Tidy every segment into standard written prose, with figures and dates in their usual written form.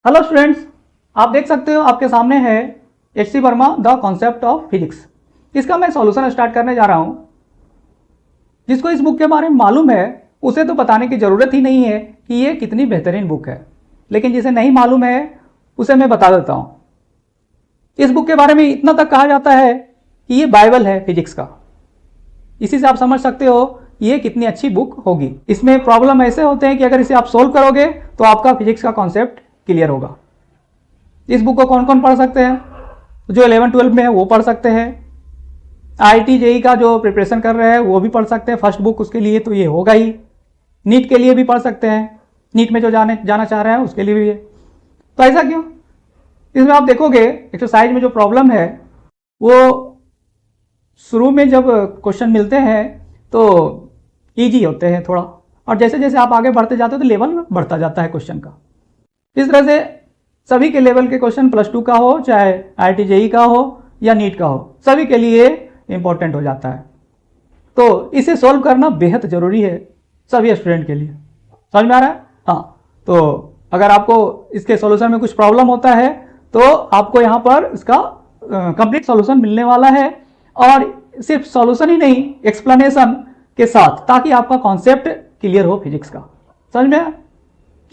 Hello students, आप देख सकते हो आपके सामने है H C. Verma the concept of physics. इसका मैं सॉल्यूशन स्टार्ट करने जा रहा हूं। जिसको इस बुक के बारे में मालूम है उसे तो बताने की ज़रूरत ही नहीं है कि ये कितनी बेहतरीन बुक है, लेकिन जिसे नहीं मालूम है उसे मैं बता देता हूँ। इस बुक के बारे में इतना तक कहा जाता है कि ये बाइबल है फिजिक्स का। इसी से आप समझ सकते हो ये कितनी अच्छी बुक होगी। इसमें प्रॉब्लम ऐसे होते हैं कि अगर इसे आप सोल्व करोगे तो आपका फिजिक्स का कॉन्सेप्ट क्लियर होगा। इस बुक को कौन कौन पढ़ सकते हैं? जो 11-12 में है वो पढ़ सकते हैं। IIT JEE का जो प्रिपरेशन कर रहे हैं वो भी पढ़ सकते हैं। फर्स्ट बुक उसके लिए तो ये होगा ही। नीट के लिए भी पढ़ सकते हैं, नीट में जो जाना चाह रहे हैं उसके लिए भी है। तो ऐसा क्यों? इसमें आप देखोगे एक्सरसाइज में जो प्रॉब्लम है वो शुरू में जब क्वेश्चन मिलते हैं तो ईजी होते हैं थोड़ा, और जैसे जैसे आप आगे बढ़ते जाते हो तो लेवल बढ़ता जाता है क्वेश्चन का। इस तरह से सभी के लेवल के क्वेश्चन +2 का हो, चाहे IIT JEE का हो या नीट का हो, सभी के लिए इंपॉर्टेंट हो जाता है। तो इसे सॉल्व करना बेहद जरूरी है सभी स्टूडेंट के लिए। समझ में आ रहा है? हाँ, तो अगर आपको इसके सॉल्यूशन में कुछ प्रॉब्लम होता है तो आपको यहाँ पर इसका कंप्लीट सॉल्यूशन मिलने वाला है, और सिर्फ सॉल्यूशन ही नहीं, एक्सप्लेनेशन के साथ, ताकि आपका कॉन्सेप्ट क्लियर हो फिजिक्स का। समझ में आया?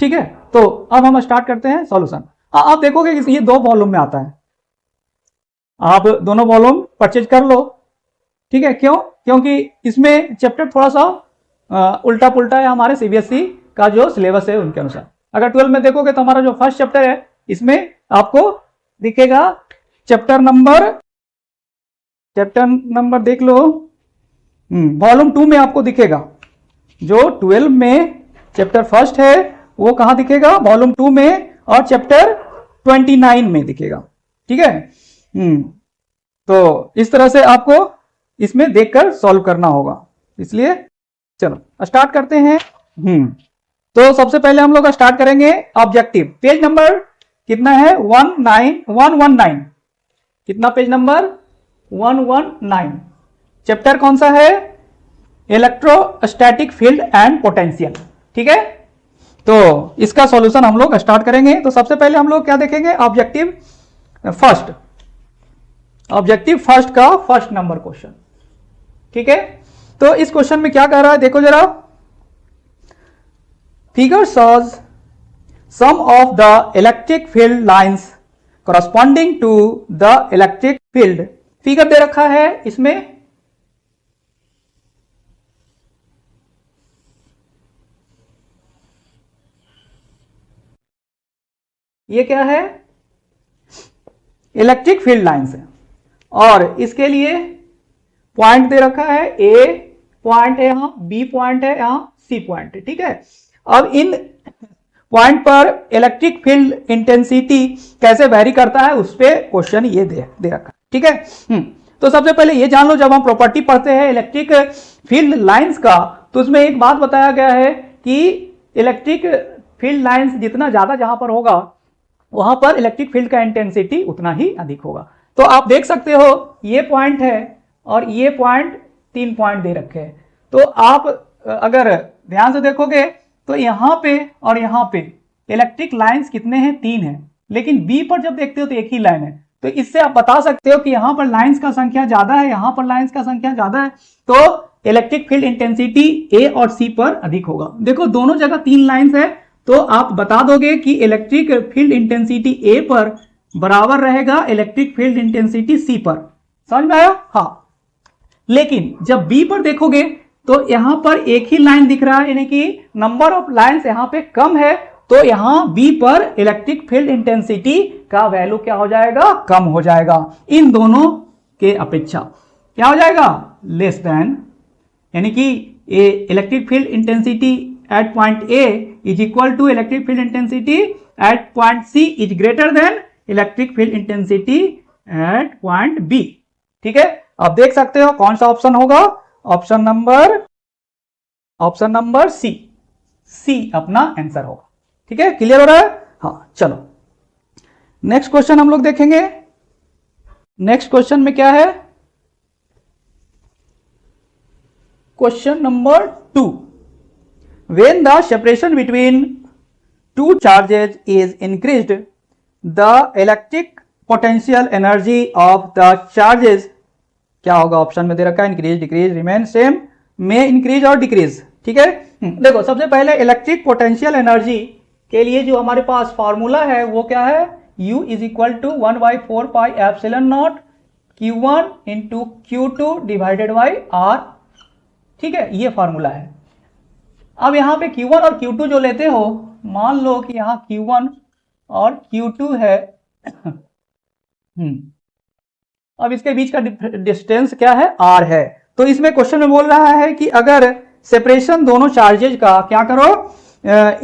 ठीक है, तो अब हम स्टार्ट करते हैं सॉल्यूशन। आप देखोगे कि ये 2 वॉल्यूम में आता है। आप दोनों वॉल्यूम परचेज कर लो, ठीक है? क्यों? क्योंकि इसमें चैप्टर थोड़ा सा उल्टा पुल्टा है हमारे CBSE का जो सिलेबस है उनके अनुसार। अगर 12 में देखोगे तो हमारा जो फर्स्ट चैप्टर है इसमें आपको दिखेगा चैप्टर नंबर देख लो, वॉल्यूम 2 में आपको दिखेगा। जो 12 में चैप्टर फर्स्ट है वो कहां दिखेगा? वॉल्यूम 2 में, और चैप्टर 29 में दिखेगा। ठीक है? तो इस तरह से आपको इसमें देखकर सॉल्व करना होगा। इसलिए चलो स्टार्ट करते हैं। तो सबसे पहले हम लोग स्टार्ट करेंगे ऑब्जेक्टिव। पेज नंबर कितना है? 119। कितना पेज नंबर? 119। चैप्टर कौन सा है? Electrostatic field and potential. ठीक है, तो इसका सॉल्यूशन हम लोग स्टार्ट करेंगे। तो सबसे पहले हम लोग क्या देखेंगे? ऑब्जेक्टिव फर्स्ट का फर्स्ट नंबर क्वेश्चन। ठीक है, तो इस क्वेश्चन में क्या कह रहा है देखो जरा। Figure shows some of the electric field lines corresponding to the electric field. Figure दे रखा है इसमें, ये क्या है? इलेक्ट्रिक फील्ड लाइंस है, और इसके लिए पॉइंट दे रखा है। A पॉइंट है यहां, B पॉइंट है यहां, C पॉइंट है। ठीक है, अब इन पॉइंट पर इलेक्ट्रिक फील्ड इंटेंसिटी कैसे वेरी करता है उस पर क्वेश्चन ये दे रखा है। ठीक है, तो सबसे पहले ये जान लो, जब हम प्रॉपर्टी पढ़ते हैं इलेक्ट्रिक फील्ड लाइंस का, तो उसमें एक बात बताया गया है कि इलेक्ट्रिक फील्ड लाइंस जितना ज्यादा जहां पर होगा वहां पर इलेक्ट्रिक फील्ड का इंटेंसिटी उतना ही अधिक होगा। तो आप देख सकते हो ये पॉइंट है और ये पॉइंट, 3 पॉइंट दे रखे हैं। तो आप अगर ध्यान से देखोगे तो यहां पे और यहां पे इलेक्ट्रिक लाइंस कितने हैं? 3 हैं, लेकिन B पर जब देखते हो तो एक ही लाइन है। तो इससे आप बता सकते हो कि यहां पर लाइंस का संख्या ज्यादा है, यहां पर लाइंस का संख्या ज्यादा है, तो इलेक्ट्रिक फील्ड इंटेंसिटी A और C पर अधिक होगा। देखो दोनों जगह 3 लाइंस है, तो आप बता दोगे कि इलेक्ट्रिक फील्ड इंटेंसिटी A पर बराबर रहेगा इलेक्ट्रिक फील्ड इंटेंसिटी C पर। समझ में आया? हाँ, लेकिन जब B पर देखोगे तो यहां पर एक ही लाइन दिख रहा है, यानी कि नंबर ऑफ लाइंस यहां पे कम है, तो यहां B पर इलेक्ट्रिक फील्ड इंटेंसिटी का वैल्यू क्या हो जाएगा? कम हो जाएगा। इन दोनों के अपेक्षा क्या हो जाएगा? लेस देन, यानी कि electric field intensity at point A is equal to electric field intensity at point C is greater than electric field intensity at point B। ठीक है, आप देख सकते हो कौन सा ऑप्शन होगा? ऑप्शन नंबर सी अपना आंसर होगा। ठीक है, क्लियर हो रहा है? हाँ, चलो नेक्स्ट क्वेश्चन हम लोग देखेंगे। नेक्स्ट क्वेश्चन में क्या है? Question number 2, when the separation between two charges is increased, the electric potential energy of the charges क्या होगा? ऑप्शन में दे रखा है इंक्रीज, डिक्रीज, रिमेन सेम, में इंक्रीज और डिक्रीज। ठीक है, देखो सबसे पहले इलेक्ट्रिक पोटेंशियल एनर्जी के लिए जो हमारे पास फॉर्मूला है वो क्या है? U is equal to 1/4 pi epsilon not Q1 into Q2 divided by R। ठीक है, ये फॉर्मूला है। अब यहाँ पे Q1 और Q2 जो लेते हो, मान लो कि यहाँ Q1 और Q2 है अब इसके बीच का डिस्टेंस क्या है? R है। तो इसमें क्वेश्चन में बोल रहा है कि अगर सेपरेशन दोनों चार्जेज का क्या करो?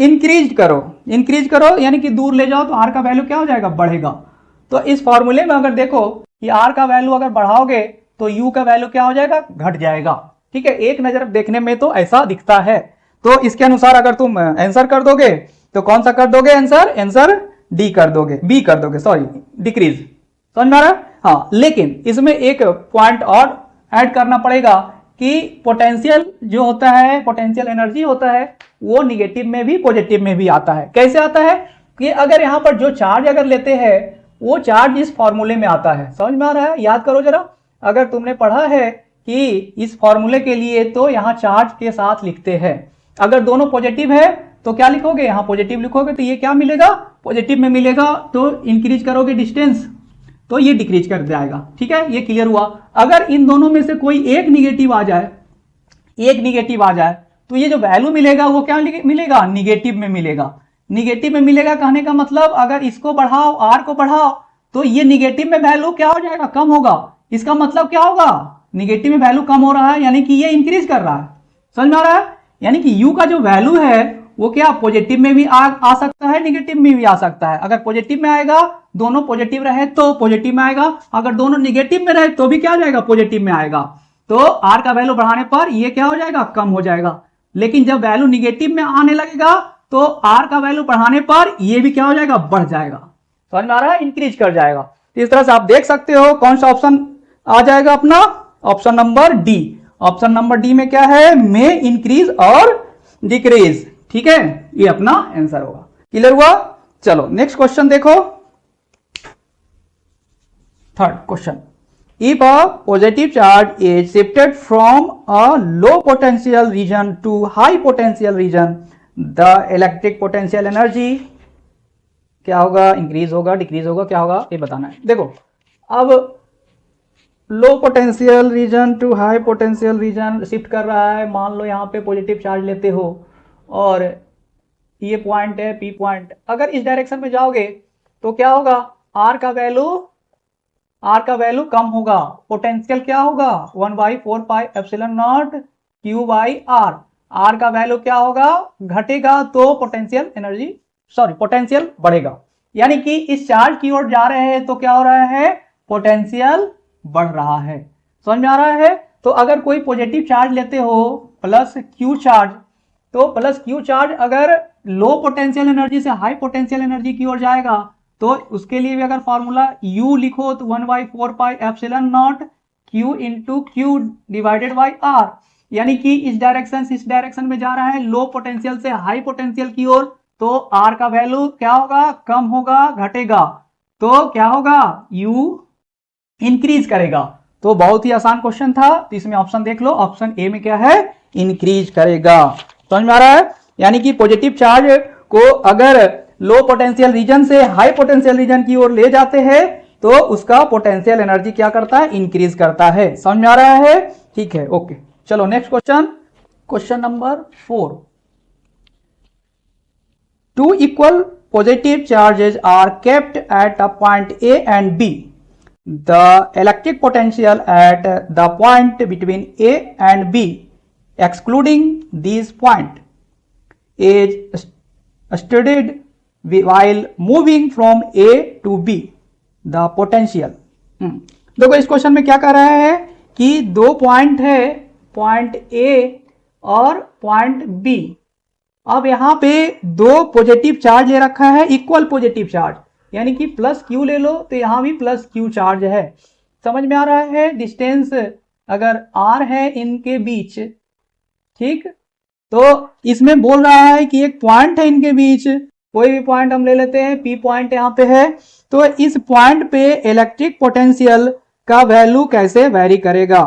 इंक्रीज करो यानी कि दूर ले जाओ तो R का वैल्यू क्या हो जाएगा? बढ़ेगा। तो इस फॉर्मूले में अगर देखो कि R का वैल्यू अगर बढ़ाओगे तो U का वैल्यू क्या हो जाएगा? घट जाएगा। ठीक है, एक नजर देखने में तो ऐसा दिखता है। तो इसके अनुसार अगर तुम आंसर कर दोगे तो कौन सा कर दोगे आंसर? डी कर दोगे, बी कर दोगे, सॉरी डिक्रीज। समझ में आ रहा है? हाँ, लेकिन इसमें एक पॉइंट और ऐड करना पड़ेगा कि पोटेंशियल जो होता है, पोटेंशियल एनर्जी होता है, वो निगेटिव में भी पॉजिटिव में भी आता है। कैसे आता है? कि अगर यहाँ पर जो चार्ज अगर लेते हैं वो चार्ज इस फॉर्मूले में आता है। समझ में आ रहा है? याद करो जरा, अगर तुमने पढ़ा है कि इस फॉर्मूले के लिए तो यहाँ चार्ज के साथ लिखते हैं, अगर दोनों पॉजिटिव है तो क्या लिखोगे? यहाँ पॉजिटिव लिखोगे तो ये क्या मिलेगा? पॉजिटिव में मिलेगा। तो इंक्रीज करोगे डिस्टेंस तो ये डिक्रीज कर जाएगा। ठीक है, ये क्लियर हुआ। अगर इन दोनों में से कोई एक निगेटिव आ जाए तो ये जो वैल्यू मिलेगा वो क्या मिलेगा? निगेटिव में मिलेगा। निगेटिव में मिलेगा कहने का मतलब अगर इसको बढ़ाओ, R को बढ़ाओ, तो ये निगेटिव में वैल्यू क्या हो जाएगा? कम होगा। इसका मतलब क्या होगा? निगेटिव में वैल्यू कम हो रहा है यानी कि ये इंक्रीज कर रहा है। समझ में आ रहा है? यानी कि U का जो वैल्यू है वो क्या पॉजिटिव में भी आ सकता है, निगेटिव में भी आ सकता है। अगर पॉजिटिव में आएगा, दोनों पॉजिटिव रहे तो पॉजिटिव में आएगा, अगर दोनों निगेटिव में रहे तो भी क्या आ जाएगा? पॉजिटिव में आएगा। तो R का वैल्यू बढ़ाने पर ये क्या हो जाएगा? कम हो जाएगा। लेकिन जब वैल्यू निगेटिव में आने लगेगा तो R का वैल्यू बढ़ाने पर ये भी क्या हो जाएगा? बढ़ जाएगा। समझ में आ रहा है? इंक्रीज कर जाएगा। तो इस तरह से आप देख सकते हो कौन सा ऑप्शन आ जाएगा अपना? Option number D. Option number D में क्या है? में इंक्रीज और डिक्रीज। ठीक है, ये अपना आंसर होगा। क्लियर हुआ? चलो नेक्स्ट क्वेश्चन देखो, third question. If a positive charge is shifted from a low potential region to high potential region, the electric potential energy क्या होगा? इंक्रीज होगा, डिक्रीज होगा, क्या होगा? ये बताना है। देखो, अब low potential region to high potential region shift कर रहा है। मान लो यहाँ पे पॉजिटिव चार्ज लेते हो और ये पॉइंट है P पॉइंट, अगर इस डायरेक्शन में जाओगे तो क्या होगा? R का वैल्यू कम होगा। पोटेंशियल क्या होगा? 1/4 pi epsilon not Q by R। R का वैल्यू क्या होगा? घटेगा तो पोटेंशियल बढ़ेगा। यानी कि इस चार्ज की ओर जा रहे हैं तो क्या हो रहा है? पोटेंशियल बढ़ रहा है। समझ में आ रहा है? तो अगर कोई पॉजिटिव चार्ज लेते हो प्लस Q चार्ज, तो प्लस Q चार्ज अगर लो पोटेंशियल एनर्जी से हाई पोटेंशियल एनर्जी की ओर जाएगा तो उसके लिए भी अगर फॉर्मूला U लिखो तो 1/4 pi epsilon not Q into Q divided by R। यानी कि इस डायरेक्शन में जा रहा है लो पोटेंशियल से हाई पोटेंशियल की ओर, तो R का वैल्यू क्या होगा? कम होगा, घटेगा। तो क्या होगा? U इंक्रीज करेगा। तो बहुत ही आसान क्वेश्चन था। तो इसमें ऑप्शन देख लो, ऑप्शन ए में क्या है? इंक्रीज करेगा। समझ में आ रहा है? यानी कि पॉजिटिव चार्ज को अगर लो पोटेंशियल रीजन से हाई पोटेंशियल रीजन की ओर ले जाते हैं तो उसका पोटेंशियल एनर्जी क्या करता है? इंक्रीज करता है। समझ में आ रहा है? ठीक है, ओके। चलो next question number 4। Two equal positive charges are kept at a point A and B. The electric potential at the point between A and B, excluding these point, is studied while moving from A to B. The potential. देखो इस question में क्या कर रहा है कि दो point है, पॉइंट A और पॉइंट B। अब यहां पे दो पॉजिटिव चार्ज ले रखा है, इक्वल पॉजिटिव चार्ज, यानी कि प्लस Q ले लो तो यहां भी प्लस Q चार्ज है। समझ में आ रहा है? डिस्टेंस अगर R है इनके बीच, ठीक, तो इसमें बोल रहा है कि एक पॉइंट है इनके बीच, कोई भी पॉइंट हम ले लेते हैं, P पॉइंट यहाँ पे है, तो इस पॉइंट पे इलेक्ट्रिक पोटेंशियल का वैल्यू कैसे वेरी करेगा,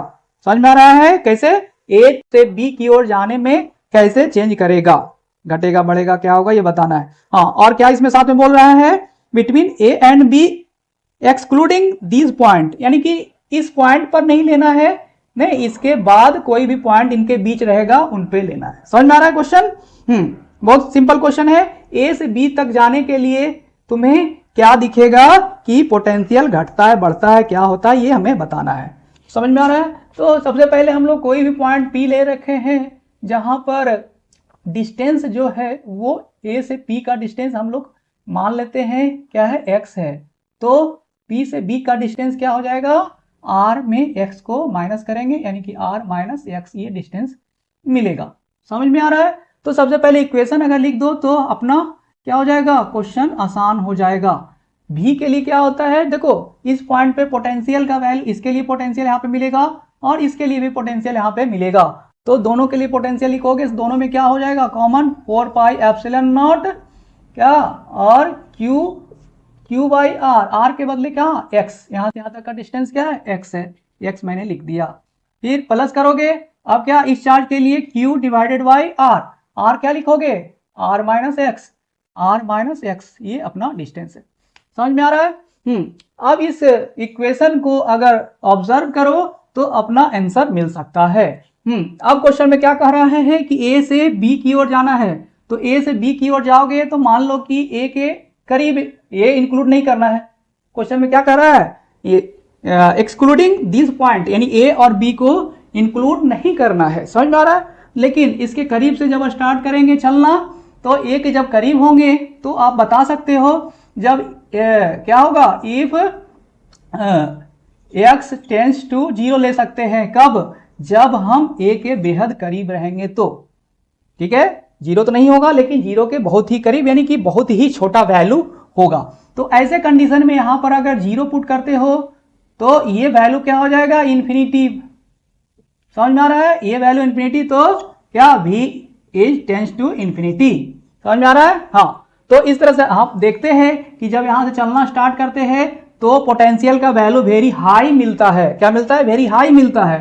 समझ में आ रहा है, कैसे A से B की ओर जाने में कैसे चेंज करेगा, घटेगा बढ़ेगा क्या होगा ये बताना है। हाँ, और क्या इसमें साथ में बोल रहा है, between A and B excluding these point, यानी कि इस पॉइंट पर नहीं लेना है, नहीं, इसके बाद कोई भी पॉइंट इनके बीच रहेगा उन पे लेना है। समझ में आ रहा है क्वेश्चन? बहुत सिंपल क्वेश्चन है। ए से बी तक जाने के लिए तुम्हें क्या दिखेगा कि पोटेंशियल घटता है बढ़ता है क्या होता है, ये हमें बताना है। समझ में आ रहा है? तो सबसे पहले हम लोग कोई भी पॉइंट पी ले रखे हैं जहां पर डिस्टेंस जो है वो ए से पी का डिस्टेंस हम लोग मान लेते हैं क्या है, एक्स है। तो पी से बी का डिस्टेंस क्या हो जाएगा, आर में एक्स को माइनस करेंगे, यानी कि आर माइनस एक्स ये डिस्टेंस मिलेगा। समझ में आ रहा है? तो सबसे पहले इक्वेशन अगर लिख दो तो अपना क्या हो जाएगा, क्वेश्चन आसान हो जाएगा। भी के लिए क्या होता है, देखो इस पॉइंट पे पोटेंशियल का वैल्यू, इसके लिए पोटेंशियल यहाँ पे मिलेगा और इसके लिए भी पोटेंशियल यहाँ पे मिलेगा, तो दोनों के लिए पोटेंशियल लिखोगे, दोनों में क्या हो जाएगा कॉमन, 4 पाई एप्सिलॉन नॉट क्या, और क्यू बाई आर, आर के बदले क्या एक्स, यहाँ से यहाँ तक का डिस्टेंस क्या है एक्स है, एक्स मैंने लिख दिया। फिर प्लस करोगे, अब क्या इस चार्ज के लिए Q divided by R, R क्या लिखोगे आर माइनस एक्स, ये अपना डिस्टेंस है। समझ में आ रहा है? अब इस इक्वेशन को अगर ऑब्जर्व करो तो अपना आंसर मिल सकता है। अब क्वेश्चन में क्या कह रहा है कि ए से बी की ओर जाना है, तो ए से बी की ओर जाओगे तो मान लो कि ए के करीब, ए इंक्लूड नहीं करना है, क्वेश्चन में क्या कर रहा है, ये एक्सक्लूडिंग दिस पॉइंट, यानी ए और बी को इंक्लूड नहीं करना है। समझ में आ रहा है? लेकिन इसके करीब से जब स्टार्ट करेंगे चलना, तो ए के जब करीब होंगे तो आप बता सकते हो जब क्या होगा, इफ एक्स टेंस टू 0 ले सकते हैं, कब, जब हम ए के बेहद करीब रहेंगे तो, ठीक है, 0 तो नहीं होगा लेकिन 0 के बहुत ही करीब, यानी कि बहुत ही छोटा वैल्यू होगा। तो ऐसे कंडीशन में यहां पर अगर 0 पुट करते हो तो ये वैल्यू क्या हो जाएगा, इन्फिनिटी। समझ में आ रहा है? ये वैल्यू इन्फिनिटी, तो क्या v is tends to infinity. समझ में आ रहा है? हाँ, तो इस तरह से आप देखते हैं कि जब यहां से चलना स्टार्ट करते हैं तो पोटेंशियल का वैल्यू वेरी हाई मिलता है। क्या मिलता है? वेरी हाई मिलता है।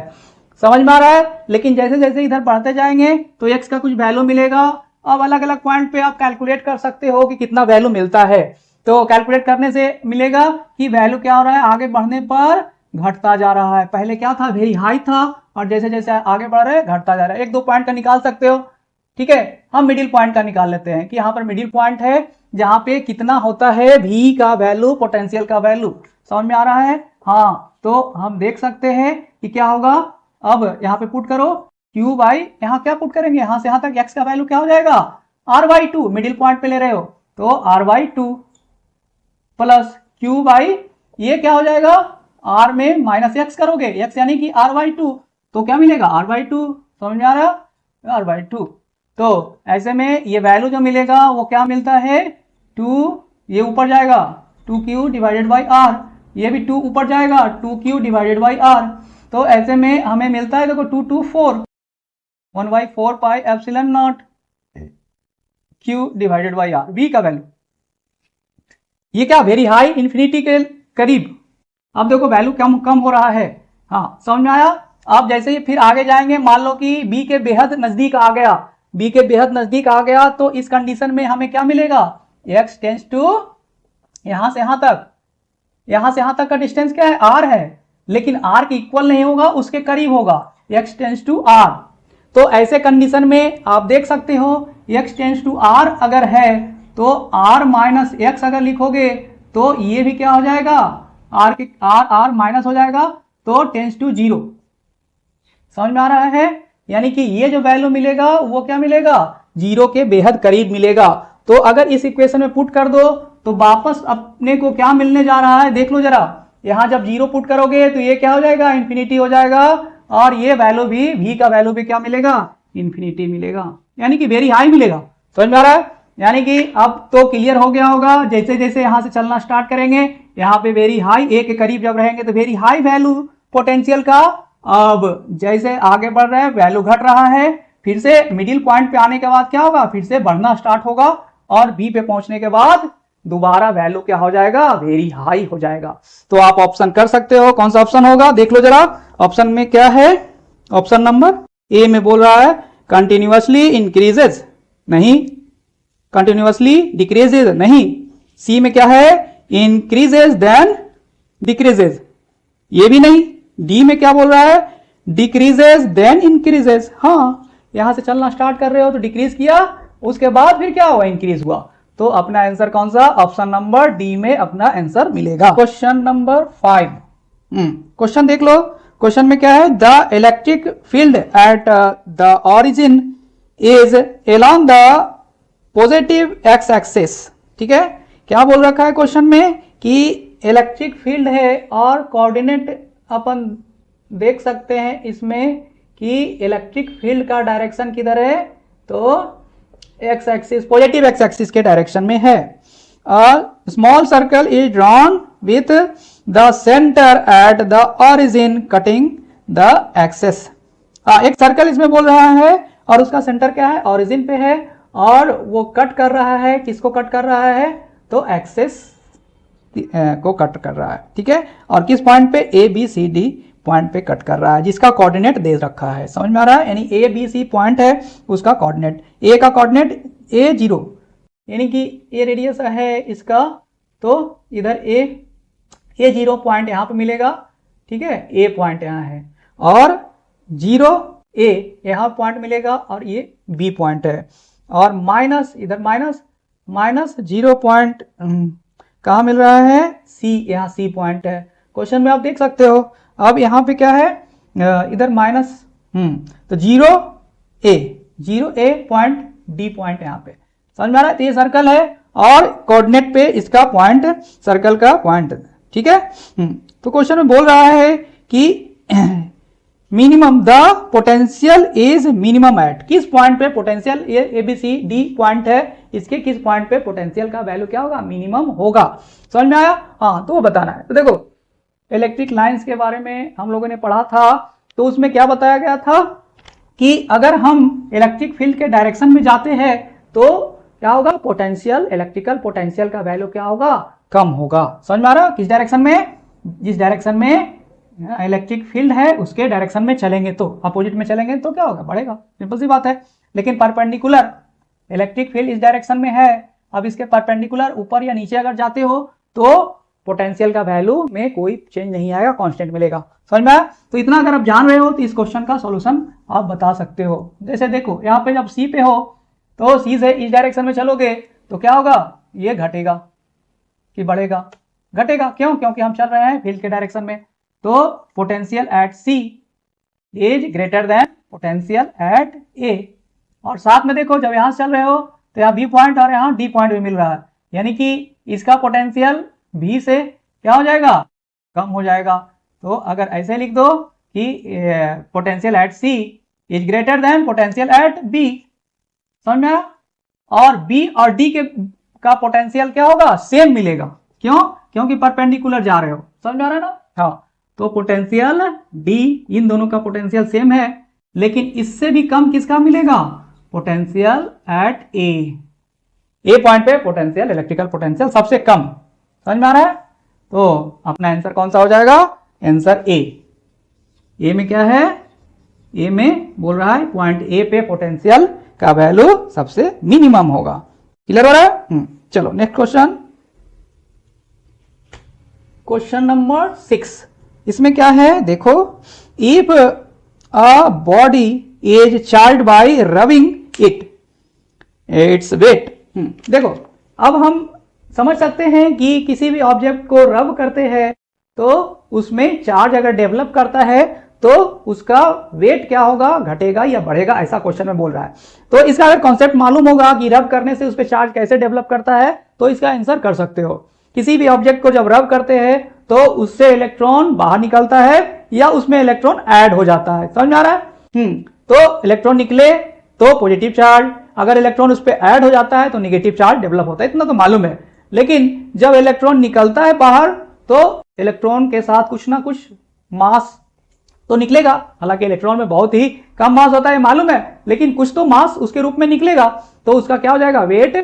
समझ में आ रहा है? लेकिन जैसे जैसे इधर बढ़ते जाएंगे तो एक्स का कुछ वैल्यू मिलेगा। अब अलग अलग पॉइंट पे आप कैलकुलेट कर सकते हो कि कितना वैल्यू मिलता है। तो कैलकुलेट करने से मिलेगा कि वैल्यू क्या हो रहा है, आगे बढ़ने पर घटता जा रहा है। पहले क्या था, वेरी हाई था, और जैसे जैसे आगे बढ़ रहे हैं घटता जा रहा है। एक दो पॉइंट का निकाल सकते हो, ठीक है। हम मिडिल पॉइंट का निकाल लेते हैं कि यहाँ पर मिडिल पॉइंट है जहां पे कितना होता है v का वैल्यू, पोटेंशियल का वैल्यू। समझ में आ रहा है? हाँ, तो हम देख सकते हैं कि क्या होगा। अब यहाँ पे पुट करो q बाई, यहाँ क्या पुट करेंगे, यहाँ से यहाँ तक x का वैल्यू क्या हो जाएगा, r/2, मिडिल पॉइंट पे ले रहे हो तो r/2 प्लस q बाई, ये क्या हो जाएगा, r में माइनस x करोगे, x यानी कि r/2, तो क्या मिलेगा r/2। समझ में आ रहा है? r/2। तो ऐसे में ये वैल्यू जो मिलेगा वो क्या मिलता है, 2, ये ऊपर जाएगा 2q डिवाइडेड बाई r, ये भी 2 ऊपर जाएगा 2q डिवाइडेड बाई r। तो ऐसे में हमें मिलता है, देखो 2 2 4, 1/4 pi epsilon not q divided by r, v का वैल्यू। ये क्या, वेरी हाई, इन्फिनिटी के करीब। अब देखो वैल्यू कम कम हो रहा है। हाँ, समझ में आया? अब जैसे ही फिर आगे जाएंगे, मान लो कि b के बेहद नजदीक आ गया, b के बेहद नजदीक आ गया, तो इस कंडीशन में हमें क्या मिलेगा, x टेंस टू, यहां से यहां तक का डिस्टेंस क्या है, r है, लेकिन r के इक्वल नहीं होगा, उसके करीब होगा, x टेंस टू r। तो ऐसे कंडीशन में आप देख सकते हो x टेंस टू r अगर है तो r माइनस एक्स अगर लिखोगे तो ये भी क्या हो जाएगा, r माइनस हो जाएगा, तो टेंस टू 0। समझ में आ रहा है? यानी कि ये जो वैल्यू मिलेगा वो क्या मिलेगा, 0 के बेहद करीब मिलेगा। तो अगर इस इक्वेशन में पुट कर दो तो वापस अपने को क्या मिलने जा रहा है, देख लो जरा, यहां जब 0 पुट करोगे तो ये क्या हो जाएगा, इन्फिनिटी हो जाएगा, और ये वैल्यू भी, v का वैल्यू भी क्या मिलेगा, इन्फिनिटी मिलेगा, यानी कि वेरी हाई मिलेगा। समझ में आ रहा है? यानी कि अब तो क्लियर हो गया होगा, जैसे जैसे यहां से चलना स्टार्ट करेंगे, यहाँ पे वेरी हाई, ए के करीब जब रहेंगे तो वेरी हाई वैल्यू पोटेंशियल का। अब जैसे आगे बढ़ रहे हैं वैल्यू घट रहा है, फिर से मिडिल पॉइंट पे आने के बाद क्या होगा, फिर से बढ़ना स्टार्ट होगा, और बी पे पहुंचने के बाद दोबारा वैल्यू क्या हो जाएगा, वेरी हाई हो जाएगा। तो आप ऑप्शन कर सकते हो, कौन सा ऑप्शन होगा देख लो जरा। ऑप्शन में क्या है, ऑप्शन नंबर ए में बोल रहा है कंटिन्यूअसली इंक्रीजेज, नहीं। कंटिन्यूअसली डिक्रीजेज, नहीं। सी में क्या है, इंक्रीजेज देन डिक्रीजेज, ये भी नहीं। डी में क्या बोल रहा है, डिक्रीजेज देन इंक्रीजेज। हाँ, यहां से चलना स्टार्ट कर रहे हो तो डिक्रीज किया, उसके बाद फिर क्या हुआ, इंक्रीज हुआ। तो अपना आंसर कौन सा, ऑप्शन नंबर डी में अपना आंसर मिलेगा। क्वेश्चन नंबर 5, क्वेश्चन देख लो। क्वेश्चन में क्या है, the electric field at the origin is along the positive X axis. ठीक है, क्या बोल रखा है क्वेश्चन में कि इलेक्ट्रिक फील्ड है और कोऑर्डिनेट अपन देख सकते हैं इसमें कि इलेक्ट्रिक फील्ड का डायरेक्शन किधर है, तो X axis, positive X axis के डायरेक्शन में है। Small circle is drawn with the centre at the origin cutting the axes. एक सर्कल इसमें बोल रहा है और उसका सेंटर क्या है, ऑरिजिन पे है, और वो कट कर रहा है, किसको कट कर रहा है, तो एक्सेस को कट कर रहा है। ठीक है, और किस पॉइंट पे, A B C D point पे कट कर रहा है, जिसका कोऑर्डिनेट दे रखा है। समझ में आ रहा है, यानी ए बी सी पॉइंट है, उसका कोऑर्डिनेट, ए का कोऑर्डिनेट A0, यानी कि ए रेडियस है इसका, तो इधर A0 पॉइंट यहाँ पे मिलेगा। ठीक है, ए पॉइंट यहाँ है और 0A यहाँ पॉइंट मिलेगा और ये बी पॉइंट है, और माइनस इधर माइनस 0 पॉइंट कहाँ मिल रहा है, सी, यहाँ सी पॉइंट है। क्वेश्चन में आप देख सकते हो। अब यहाँ पे क्या है, इधर माइनस, तो 0A पॉइंट, डी पॉइंट यहाँ पे। समझ में आ रहा है, तो ये सर्कल है और कोऑर्डिनेट पे इसका पॉइंट, सर्कल का पॉइंट। ठीक है, तो क्वेश्चन में बोल रहा है कि minimum the potential is minimum at, किस पॉइंट पे पोटेंशियल, ये A B C D point है, इसके किस पॉइंट पे पोटेंशियल का वैल्यू क्या होगा, मिनिमम होगा। समझ में आया, हाँ, तो वो बताना है। तो देखो, इलेक्ट्रिक लाइंस के बारे में हम लोगों ने पढ़ा था, तो उसमें क्या बताया गया था कि अगर हम इलेक्ट्रिक फील्ड के डायरेक्शन में जाते हैं तो क्या होगा, पोटेंशियल, इलेक्ट्रिकल पोटेंशियल का वैल्यू क्या होगा, कम होगा। समझ में आ रहा है, किस डायरेक्शन में, जिस डायरेक्शन में इलेक्ट्रिक फील्ड है उसके डायरेक्शन में चलेंगे, तो अपोजिट में चलेंगे तो क्या होगा, बढ़ेगा, सिंपल सी बात है। लेकिन परपेंडिकुलर इलेक्ट्रिक फील्ड इस डायरेक्शन में है, अब इसके परपेंडिकुलर ऊपर या नीचे अगर जाते हो तो पोटेंशियल का वैल्यू में कोई चेंज नहीं आएगा, कांस्टेंट मिलेगा। समझ में आया, तो इतना अगर आप जान रहे हो तो इस क्वेश्चन का सॉल्यूशन आप बता सकते हो। जैसे देखो, यहाँ पे जब सी पे हो तो सी से इस डायरेक्शन में चलोगे तो क्या होगा, ये घटेगा कि बढ़ेगा, घटेगा। क्यों, क्योंकि हम चल रहे हैं फील्ड के डायरेक्शन में। तो potential at C is greater than potential at A, और साथ में देखो जब यहाँ से चल रहे हो तो यहाँ बी पॉइंट और यहाँ डी पॉइंट भी मिल रहा है, यानी कि इसका पोटेंशियल भी से क्या हो जाएगा, कम हो जाएगा। तो अगर ऐसे लिख दो कि potential at C is greater than potential at B, समझ में आया, और बी और डी का पोटेंशियल क्या होगा, सेम मिलेगा। क्यों, क्योंकि परपेंडिकुलर जा रहे हो। समझ में आ रहा है ना, हाँ। तो पोटेंशियल डी, इन दोनों का पोटेंशियल सेम है, लेकिन इससे भी कम किसका मिलेगा, पोटेंशियल एट ए पॉइंट पे पोटेंशियल, इलेक्ट्रिकल पोटेंशियल सबसे कम। समझ में आ रहा है, तो अपना आंसर कौन सा हो जाएगा, आंसर ए में क्या है, ए में बोल रहा है पॉइंट ए पे पोटेंशियल का वैल्यू सबसे मिनिमम होगा। क्लियर हो रहा है, चलो नेक्स्ट क्वेश्चन, क्वेश्चन नंबर 6। इसमें क्या है देखो, if a body is charge by rubbing its weight. देखो, अब हम समझ सकते हैं कि किसी भी ऑब्जेक्ट को रब करते हैं तो उसमें चार्ज अगर डेवलप करता है तो उसका वेट क्या होगा, घटेगा या बढ़ेगा, ऐसा क्वेश्चन में बोल रहा है। तो इसका अगर कॉन्सेप्ट मालूम होगा कि रब करने से उस पर चार्ज कैसे डेवलप करता है तो इसका आंसर कर सकते हो। किसी भी ऑब्जेक्ट को जब रब करते हैं तो उससे इलेक्ट्रॉन बाहर निकलता है या उसमें इलेक्ट्रॉन ऐड हो जाता है। समझ में आ रहा है, तो इलेक्ट्रॉन निकले तो पॉजिटिव चार्ज, अगर इलेक्ट्रॉन उस पर ऐड हो जाता है तो नेगेटिव चार्ज डेवलप होता है, इतना तो मालूम है। लेकिन जब इलेक्ट्रॉन निकलता है बाहर तो इलेक्ट्रॉन के साथ कुछ ना कुछ मास तो निकलेगा। हालांकि इलेक्ट्रॉन में बहुत ही कम मास होता है मालूम है, लेकिन कुछ तो मास उसके रूप में निकलेगा, तो उसका क्या हो जाएगा, वेट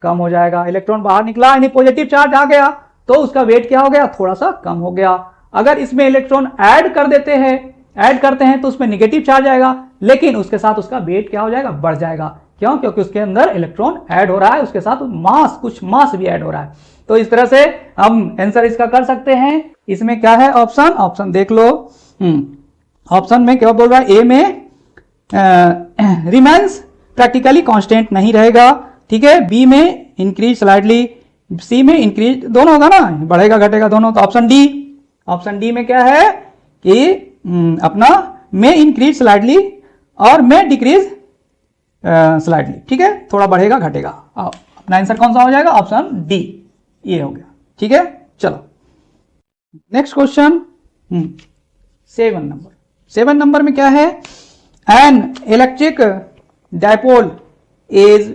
कम हो जाएगा। इलेक्ट्रॉन बाहर निकला यानी पॉजिटिव चार्ज आ गया तो उसका वेट क्या हो गया, थोड़ा सा कम हो गया। अगर इसमें इलेक्ट्रॉन ऐड करते हैं तो उसमें नेगेटिव चार्ज आएगा, लेकिन उसके साथ उसका वेट क्या हो जाएगा, बढ़ जाएगा। क्यों? क्योंकि उसके अंदर इलेक्ट्रॉन ऐड हो रहा है, उसके साथ कुछ मास भी ऐड हो रहा है। तो इस तरह से हम आंसर इसका कर सकते हैं। इसमें क्या है ऑप्शन देख लो। ऑप्शन में क्या बोल रहा है, ए में रिमेंस प्रैक्टिकली कांस्टेंट नहीं रहेगा, ठीक है। बी में इंक्रीज स्लाइडली, सी में इंक्रीज, दोनों होगा ना, बढ़ेगा घटेगा दोनों। तो ऑप्शन डी में क्या है कि अपना में इंक्रीज स्लाइडली और में डिक्रीज स्लाइडली, ठीक है, थोड़ा बढ़ेगा घटेगा। अपना आंसर कौन सा हो जाएगा, ऑप्शन डी, ये हो गया, ठीक है। चलो नेक्स्ट क्वेश्चन 7 नंबर में क्या है, an electric dipole is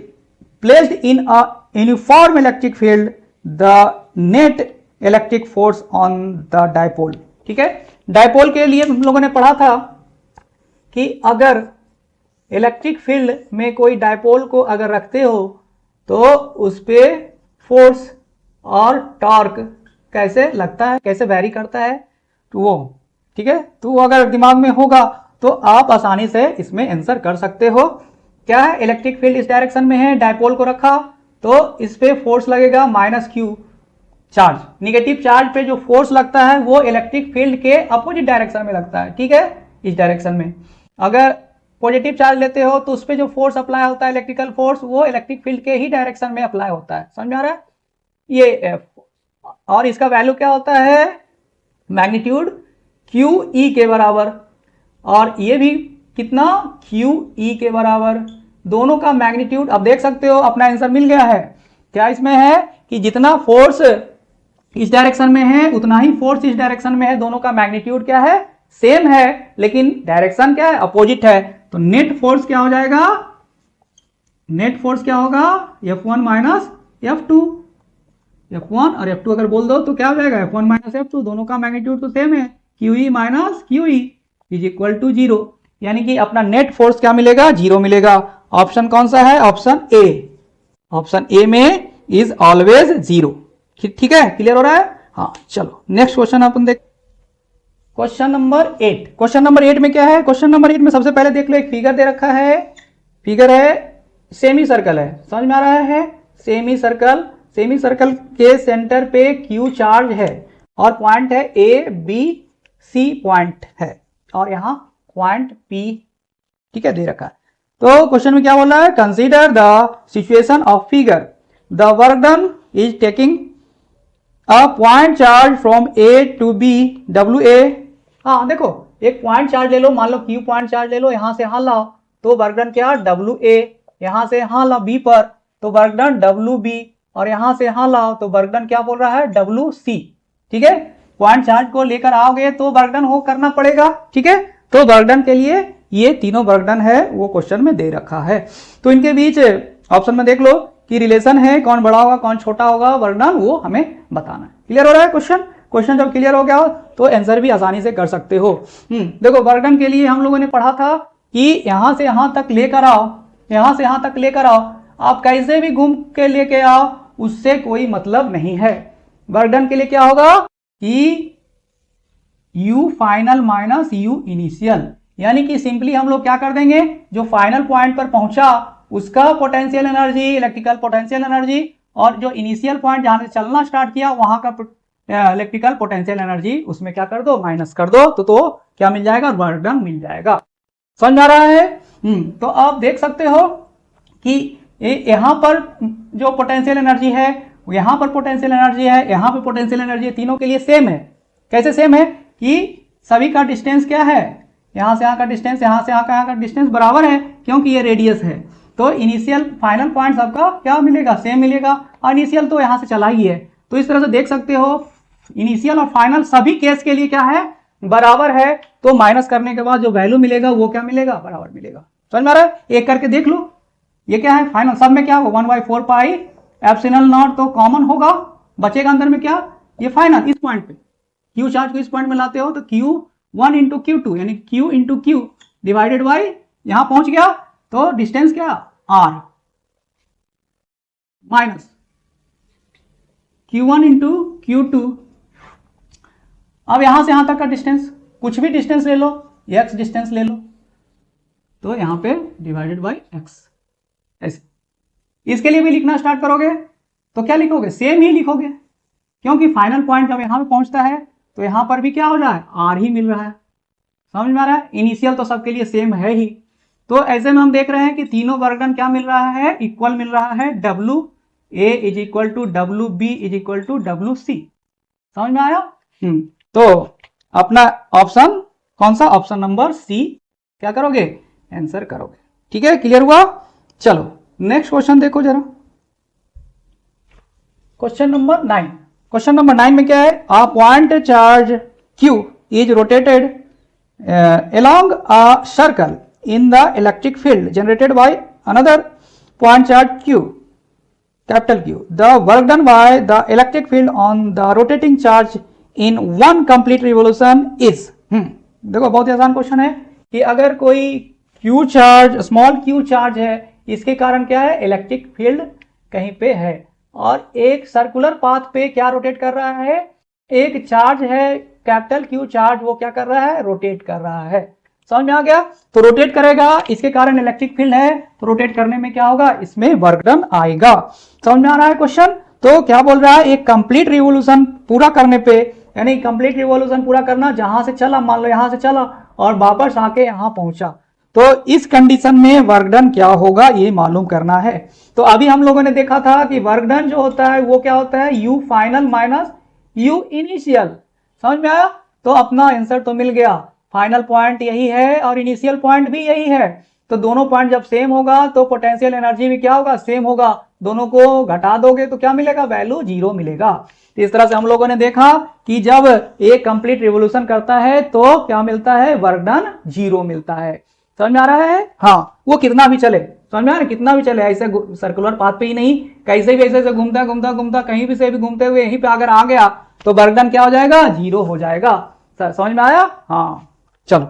placed in a uniform electric field, the net electric force on the dipole, ठीक है। डायपोल के लिए हम लोगों ने पढ़ा था कि अगर इलेक्ट्रिक फील्ड में कोई डायपोल को अगर रखते हो तो उस पे फोर्स और टॉर्क कैसे लगता है, कैसे वैरी करता है, तो वो, ठीक है। तो अगर दिमाग में होगा तो आप आसानी से इसमें आंसर कर सकते हो। क्या है, इलेक्ट्रिक फील्ड इस डायरेक्शन में है, डायपोल को रखा तो इस पे फोर्स लगेगा -q चार्ज। निगेटिव चार्ज पे जो फोर्स लगता है वो इलेक्ट्रिक फील्ड के अपोजिट डायरेक्शन में लगता है, ठीक है, इस डायरेक्शन में। अगर पॉजिटिव चार्ज लेते हो तो उस पर जो फोर्स अप्लाई होता है, इलेक्ट्रिकल फोर्स, वो इलेक्ट्रिक फील्ड के ही डायरेक्शन में अप्लाई होता है। समझ में आ रहा है, ये एफ। और इसका वैल्यू क्या होता है, मैग्नीट्यूड QE के बराबर, और ये भी कितना, QE के बराबर। दोनों का मैग्नीट्यूड अब देख सकते हो, अपना आंसर मिल गया है। क्या इसमें है कि जितना फोर्स इस डायरेक्शन में है उतना ही फोर्स इस डायरेक्शन में है, दोनों का मैग्नीट्यूड क्या है, सेम है, लेकिन डायरेक्शन क्या है, अपोजिट है। तो नेट फोर्स क्या हो जाएगा, नेट फोर्स क्या होगा, F1 माइनस F2। F1 और F2 अगर बोल दो तो क्या हो जाएगा, F1 माइनस F2, दोनों का मैग्नीट्यूड तो सेम है, QE minus QE is equal to 0, यानी कि अपना नेट फोर्स क्या मिलेगा, 0 मिलेगा। ऑप्शन कौन सा है, ऑप्शन ए। ऑप्शन ए में इज ऑलवेज 0, ठीक है, क्लियर हो रहा है। हाँ चलो नेक्स्ट क्वेश्चन अपन देख, क्वेश्चन नंबर 8। क्वेश्चन नंबर 8 में क्या है, क्वेश्चन नंबर 8 में सबसे पहले देख लो, एक फिगर दे रखा है, फिगर है सेमी सर्कल है, समझ में आ रहा है, सेमी सर्कल के सेंटर पे Q चार्ज है और पॉइंट है ABC पॉइंट है, और यहां पॉइंट P, ठीक है, दे रखा है। तो क्वेश्चन में क्या बोला है, consider the situation of figure, the work done is taking a point charge from A to B WA। हाँ देखो, एक पॉइंट चार्ज ले लो, मान लो Q पॉइंट चार्ज ले लो, यहां से यहां लाओ तो वर्क डन क्या, WA, यहां से यहां लाओ B पर तो वर्क डन WB, और यहां से यहां लाओ तो वर्क डन क्या बोल रहा है, WC, ठीक है। पॉइंट चार्ज को लेकर आओगे तो वर्क डन हो करना पड़ेगा, ठीक है। तो वर्क डन के लिए ये तीनों वर्क डन है वो क्वेश्चन में दे रखा है। तो इनके बीच ऑप्शन में देख लो कि रिलेशन है, कौन बड़ा होगा कौन छोटा होगा वर्क डन, वो हमें बताना है। क्लियर हो रहा है क्वेश्चन जब क्लियर हो गया हो तो आंसर भी आसानी से कर सकते हो। देखो वर्क डन के लिए हम लोगों ने पढ़ा था कि यहां से यहां तक लेकर आओ, यहां से यहां तक लेकर आओ, आप कैसे भी घूम के लेके आओ उससे कोई मतलब नहीं है। वर्क डन के लिए क्या होगा कि U final minus U initial, यानी कि सिंपली हम लोग क्या कर देंगे, जो फाइनल पॉइंट पर पहुंचा उसका potential energy, electrical potential energy, और जो इनिशियल पॉइंट जहां से चलना स्टार्ट किया वहां का इलेक्ट्रिकल पोटेंशियल एनर्जी, उसमें क्या कर दो, माइनस कर दो, तो क्या मिल जाएगा, वर्क डन मिल जाएगा। समझ आ रहा है। तो आप देख सकते हो कि यहां पर जो पोटेंशियल एनर्जी है, यहां पर पोटेंशियल एनर्जी है, यहां पर पोटेंशियल एनर्जी है, तीनों के लिए सेम है। कैसे सेम है कि सभी का डिस्टेंस क्या है, यहां से यहां का डिस्टेंस, यहां से यहां का डिस्टेंस बराबर है, क्योंकि ये रेडियस है। तो इनिशियल फाइनल पॉइंट सबका क्या मिलेगा, सेम मिलेगा, और इनिशियल तो यहां से चला ही है। तो इस तरह से देख सकते हो इनिशियल और फाइनल सभी केस के लिए क्या है, बराबर है। तो माइनस करने के बाद जो वैल्यू मिलेगा वो क्या मिलेगा, बराबर मिलेगा। समझ में आ रहा है, एक करके देख लो। ये क्या है, फाइनल सब में क्या होगा, 1/4 पाई एप्सिलॉन नॉट, तो कॉमन होगा, बचेगा अंदर में क्या, ये फाइनल इस पॉइंट पे Q चार्ज को इस पॉइंट में लाते हो तो Q1 इंटू Q2 यानी Q into Q divided by, यहां पहुंच गया तो डिस्टेंस क्या, R, minus Q1 into Q2। अब यहां से यहां तक का डिस्टेंस, कुछ भी डिस्टेंस ले लो, x डिस्टेंस ले लो, तो यहां पे डिवाइडेड बाय x। ऐसे इसके लिए भी लिखना स्टार्ट करोगे तो क्या लिखोगे, सेम ही लिखोगे, क्योंकि फाइनल पॉइंट जब यहां पे पहुंचता है तो यहां पर भी क्या हो रहा है, r ही मिल रहा है। समझ में आ रहा है, इनिशियल तो सबके लिए सेम है ही। तो ऐसे में हम देख रहे हैं कि तीनों वर्क डन क्या मिल रहा है, इक्वल मिल रहा है, WA is equal to WB is equal to WC। समझ में आया? तो अपना ऑप्शन कौन सा, ऑप्शन नंबर सी क्या करोगे, आंसर करोगे। ठीक है, क्लियर हुआ? चलो नेक्स्ट क्वेश्चन देखो जरा, क्वेश्चन नंबर 9। क्वेश्चन नंबर 9 में क्या है, अ point charge Q is rotated along a circle in the electric field generated by another point charge Q, capital Q. The work done by the electric field on the rotating charge in one complete revolution is देखो बहुत ही आसान question है कि अगर कोई Q charge, small Q charge है, इसके कारण क्या है, इलेक्ट्रिक फील्ड कहीं पे है और एक सर्कुलर पाथ पे क्या रोटेट कर रहा है, एक चार्ज है कैपिटल Q चार्ज, वो क्या कर रहा है, रोटेट कर रहा है। समझ में आ गया? तो रोटेट करेगा, इसके कारण इलेक्ट्रिक फील्ड है, तो रोटेट करने में क्या होगा, इसमें वर्क डन आएगा। समझ में आ रहा है क्वेश्चन? तो क्या बोल रहा है, एक कंप्लीट रिवोल्यूशन पूरा करने पे, यानी कंप्लीट रिवोल्यूशन पूरा करना, जहां से चला, मान लो यहां से चला और वापस आके यहां पहुंचा, तो इस कंडीशन में वर्क डन क्या होगा ये मालूम करना है। तो अभी हम लोगों ने देखा था कि वर्क डन जो होता है वो क्या होता है, U final minus U initial. समझ में आया? तो अपना आंसर तो मिल गया, फाइनल पॉइंट यही है और इनिशियल पॉइंट भी यही है। तो दोनों पॉइंट जब सेम होगा तो पोटेंशियल एनर्जी भी क्या होगा, सेम होगा। दोनों को घटा दोगे तो क्या मिलेगा, वैल्यू 0 मिलेगा। तो इस तरह से हम लोगों ने देखा कि जब एक कंप्लीट रिवोल्यूशन करता है तो क्या मिलता है, वर्क डन 0 मिलता है। समझ में आ रहा है? हाँ, वो कितना भी चले, समझ में आ रहा है, कितना भी चले, ऐसे सर्कुलर पाथ पे ही नहीं, कैसे भी ऐसे घूमता घूमता घूमता कहीं भी से भी घूमते हुए यहीं पे अगर आ गया तो वर्क डन क्या हो जाएगा, 0 हो जाएगा। समझ में आया? हाँ, चलो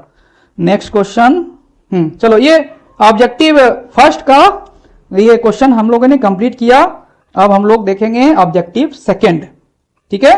नेक्स्ट क्वेश्चन। चलो ये ऑब्जेक्टिव फर्स्ट का ये क्वेश्चन हम लोगों ने कंप्लीट किया। अब हम लोग देखेंगे ऑब्जेक्टिव सेकंड। ठीक है?